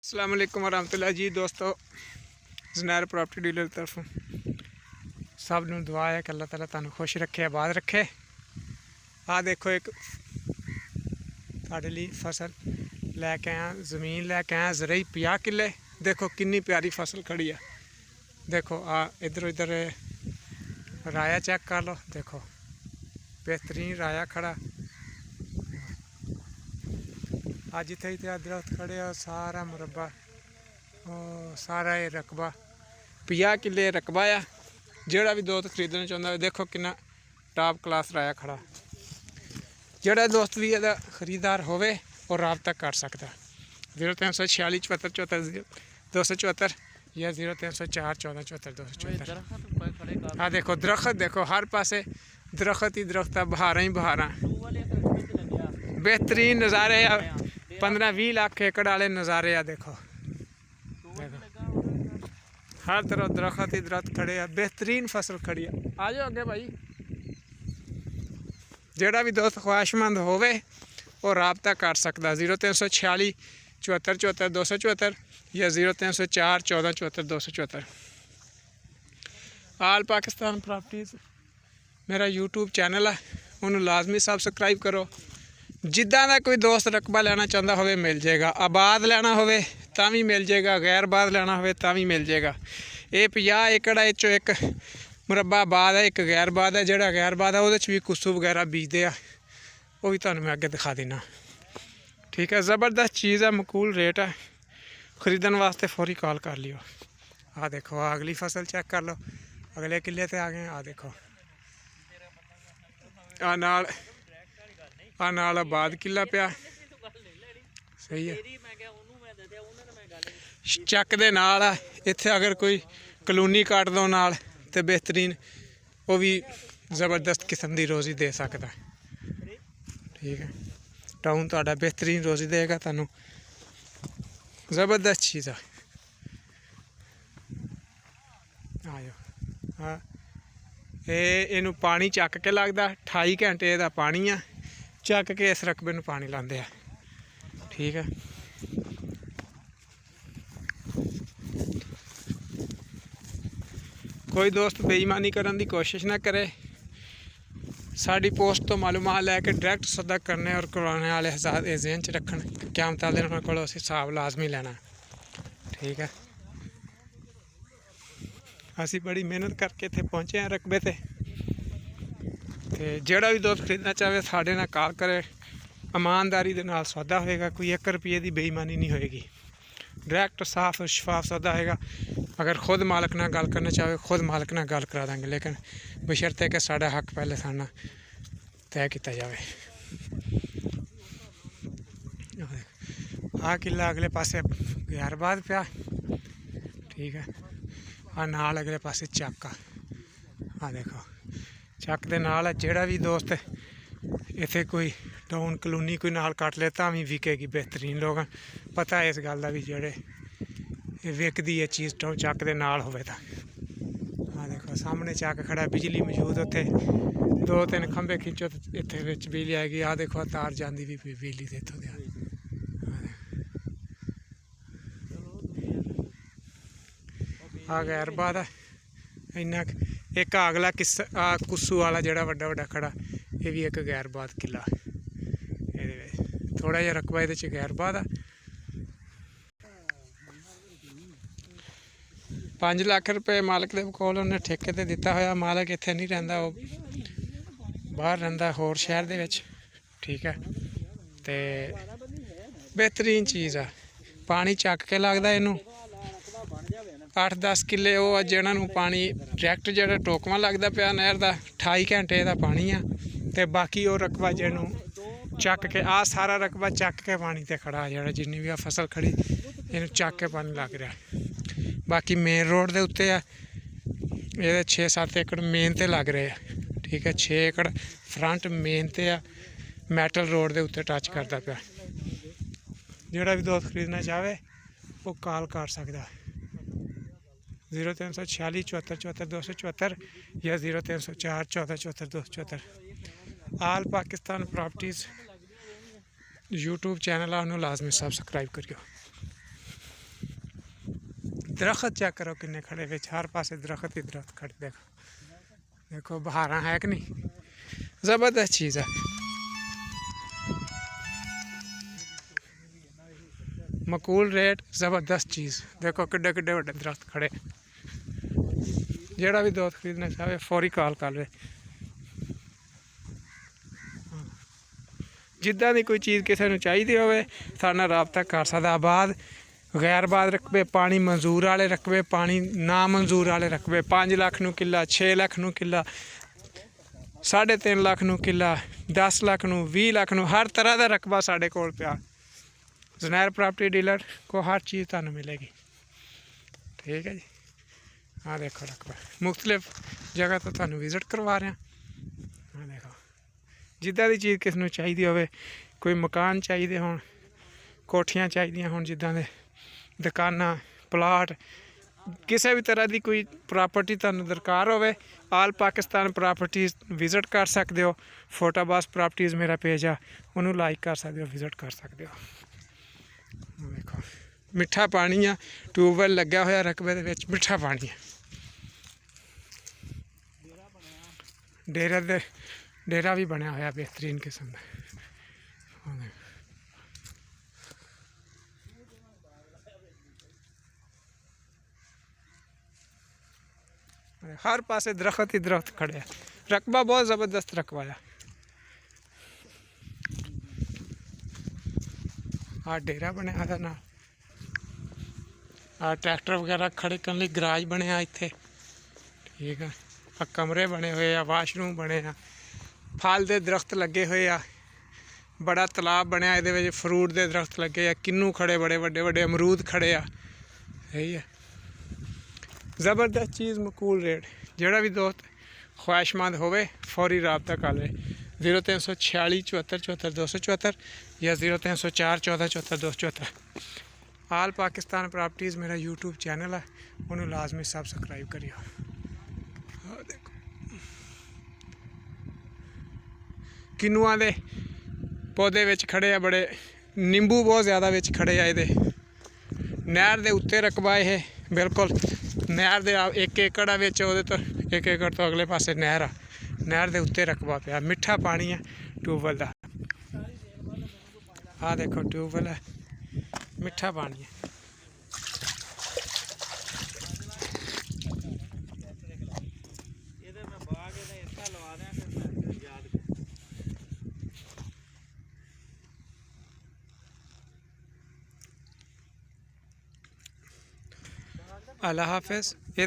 अस्सलाम वालेकुम वरहमतुल्लाह जी। दोस्तों, ज़नैर प्रॉपर्टी डीलर की तरफों सब नूं दुआ है कि अल्लाह ताला तुहानूं खुश रखे, आबाद रखे। आ देखो एक तुहाडे लई फसल लैके आया, ज़मीन लैके आया ज़रई 50 किले। देखो कितनी प्यारी फसल खड़ी है। देखो आ इधर उधर राया चेक कर लो। देखो बेहतरीन राया खड़ा। आज जिथे जिथे दरख्त खड़े आ सारा मुरबा सारा ये रकबा 50 किले रकबा आ। जोड़ा भी दोस्त खरीदना चाहता है देखो कितना टॉप क्लास राया खड़ा। जोड़ा दोस्त भी यदा खरीदार होवे और रबता कर सकता 0346 74 74 274 या 0304 14 74 274। हाँ देखो दरख्त देखो हर पासे दरख्त ही दरख्त, बहारा ही बहारा, बेहतरीन नज़ारे 15-20 लाख एकड़ वाले नज़ारे आ। देखो हर तरफ दरख्त ही दरख्त खड़े आ, बेहतरीन फसल खड़ी है। आ जाओ अगे भाई। जोड़ा भी दोस्त ख्वाहिशमंद होवे और रबता कर सकता 0346 74 74 274 या 0304 14 74 274। आल पाकिस्तान प्रॉपर्टीज़ मेरा यूट्यूब चैनल है, उन्होंने लाजमी सब्सक्राइब करो। जिदा का कोई दोस्त रकबा लेना चाहता हो मिल जाएगा, आबाद लेना हो भी मिल जाएगा, गैर आबाद लेना हो भी मिल जाएगा। ये 50 एकड़ है, चो एक मुरबा आबाद है, एक गैर आबाद है। जोड़ा गैर आबाद है वो भी कुसू वगैरह बीजते हैं, वो भी तुहानूं मैं अगे दिखा देना। ठीक है, ज़बरदस्त चीज़ है, मकूल रेट है। खरीदने वास्ते फौरी कॉल कर लियो। आ देखो अगली फसल चेक कर लो, अगले किले ते आ गए। आ देखो आ नाल आबाद किला पिया सही है। चक दे नाल है, इत्थे अगर कोई कलोनी काट दो नाल ते बेहतरीन वो भी ज़बरदस्त किस्म की रोज़ी दे सकता। ठीक है, टाउन तुहाडा बेहतरीन रोज़ी देगा तुहानूं, ज़बरदस्त चीज़ है। आयो हाँ इनू पानी चक के लगता 28 घंटे का पानी है, चक के इस रकबे में पानी लाते हैं। ठीक है, कोई दोस्त बेईमानी करने की कोशिश ना करे। साड़ी पोस्ट तो मालूमात लैके डायरैक्ट सौदा करने और करवाने वाले हज़ार जहन च रखन, क़यामत वाले दिन को हिसाब लाजमी लेना। ठीक है, असी बड़ी मेहनत करके इत्थे पहुँचे हैं रकबे ते। जोड़ा भी दोस्त खरीदना चाहे साढ़े नाल कॉल करे, ईमानदारी दे नाल सौदा होएगा, कोई 1 रुपये की बेईमानी नहीं होएगी, डायरैक्ट साफ शफाफ सौदा होएगा। अगर खुद मालक नाल गल करना चाहे खुद मालक नाल गल करा देंगे, लेकिन बशर्ते कि साड़ा हक पहले साढ़े तय किया जाए। आ किला अगले पासे गैर आबाद पिया। ठीक है, आ नाल अगले पासे चक आ देखो चक दे नाल है। जोड़ा भी दोस्त इत्थे कोई टाउन कलोनी कोई नाल कट ले भी विकेगी, बेहतरीन लोग पता है इस गल का भी जोड़े विकदी है चीज़ चक दे नाल होवे तां। आ देखो सामने चक खड़ा, बिजली मौजूद, उत्थे 2-3 खंबे खिंचो तो इत्थे विच बिजली आएगी। आ देखो तार जाती भी बिजली दे इत्थों दे। आ गैर आबाद है इन्ना। एक अगला किस्सा कुसू वाला जोड़ा वड्डा वड्डा खड़ा, ये भी एक गैर आबाद किला। थोड़ा जिहा रकबा ये गैर आबाद है। 5 लाख रुपये मालक के कोल उन्हें ठेके ते दिता होया। मालक इत्थे नहीं रहिंदा, वो बाहर रहिंदा होर शहर दे विच। ठीक है, ते बेहतरीन चीज़ है। पानी चक के लगदा इनू 8-10 किले वो जिन्होंने पानी डायरैक्ट जो टोकवा लगता पाया नहर का 28 घंटे का पानी है। तो बाकी वो रकबा जिन्हों चक के आ सारा रकबा चक के पानी ते खड़ा जो जिन्नी भी फसल खड़ी इन चक के पानी लग रहा। बाकी मेन रोड के उत्ते ये 6-7 एकड़ मेन ते लग रहे हैं। ठीक है, 6 एकड़ फ्रंट मेन ते मैटल रोड के उत्ते टच करता पाया। जोड़ा भी दोस्त खरीदना चाहे वो कॉल कर सकता 0346 74 74 274 या 0304 14 74 274। आल पाकिस्तान प्रॉपर्टीज़ यूट्यूब चैनल है, उन्होंने लाजमी सब्सक्राइब करियो। दरख्त चेक करो किन्ने खड़े विच, हर पासे दरख्त ही दरख्त खड़े। देखो देखो बहारा है कि नहीं, ज़बरदस्त चीज़ है। मकूल रेट, ज़बरदस्त चीज़। देखो किड्डे किड्डे वड्डे दरख्त खड़े। जेड़ा भी दोस्त खरीदना चाहे फौरी कॉल कर ले। जिद्दां दी कोई चीज़ किसी नूं चाहिदी होवे साडे नाल राबता कर सकदा। आबाद गैर आबाद रकबे, पानी मंजूर वाले रकबे, पानी ना मंजूर वाले रकबे, 5 लाख नूं किला, 6 लाख नूं किला, 3.5 लाख नूं किला, 10 लाख नूं, 20 लाख नूं, हर तरह का रकबा साडे कोल पिया। ज़ुनैर प्रॉपर्टी डीलर को हर चीज़ तुहानूं मिलेगी। ठीक है जी। हाँ देखो रकबा मुख्तलिफ जगह तो तुहानूं विजिट करवा रहे हैं। हाँ देखो जिद्दां दी चीज़ किस नूं चाहिदी होवे, कोई मकान चाहिए होण, कोठियां चाहिदियां होण, जिद्दां दे दुकानां, प्लाट, किसी भी तरह की कोई प्रॉपर्टी तुहानूं दरकार होवे, आल पाकिस्तान प्रॉपर्टीज़ विजिट कर सकते हो। फोटाबाज प्रॉपर्टीज़ मेरा पेज आ, उन्होंने लाइक कर सकते हो, विजिट कर सकते हो। देखो मिठा पानी आ, ट्यूबवैल लग्या होया रकबे दे विच, मिठा पानी है। डेरा भी बनया होया बेहतरीन किस्म का। हर पासे दरख्त ही दरख्त खड़े हैं। रकबा बहुत ज़बरदस्त रकबा है। डेरा बनया है ना, ट्रैक्टर वगैरह खड़े करने गराज बनया इत्थे। ठीक है, कमरे बने हुए आ, वाशरूम बने आ, फल दे दरख्त लगे हुए आ, बड़ा तलाब बनया, ये फ्रूट के दरख्त लगे आ, किन्नू खड़े बड़े वड्डे वड्डे, अमरूद खड़े आ। सही है, ज़बरदस्त चीज़, मकूल रेट। जोड़ा भी दोस्त ख्वाहिशमंद होवे फौरी राबता कर ले। 0346 74 74 274 या 0304 14 74 274। आल पाकिस्तान प्रॉपर्टीज़ मेरा यूट्यूब चैनल है, उन्होंने लाजमी सब्सक्राइब करियो। देखो किन्नुआं दे पौधे विच खड़े आ, बड़े नींबू बहुत ज़्यादा विच खड़े आ। ये नहर दे उत्ते रकबा है, बिल्कुल नहर दे 1 एकड़ विच, ओहदे तो 1 एकड़ तो अगले पासे नहर आ, नहर दे उत्ते रकबा पिया, मिठा पानी है ट्यूबवैल का। आ देखो ट्यूबवैल है, मिठा पानी है। अल्लाह हाफिज़। ये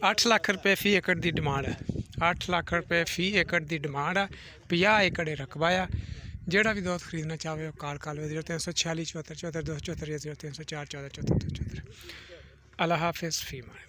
8 लाख रुपये फी एकड़ की डिमांड है, 8 लाख रुपये फी एकड़ की डिमांड है। 50 एकड़ रकबा आ। जोड़ा भी दोस्त खरीदना चाहे वो कॉल कर लो 0346 74 74 274 या 0304 14 74 274। अल्लाह हाफिज़, फी मान।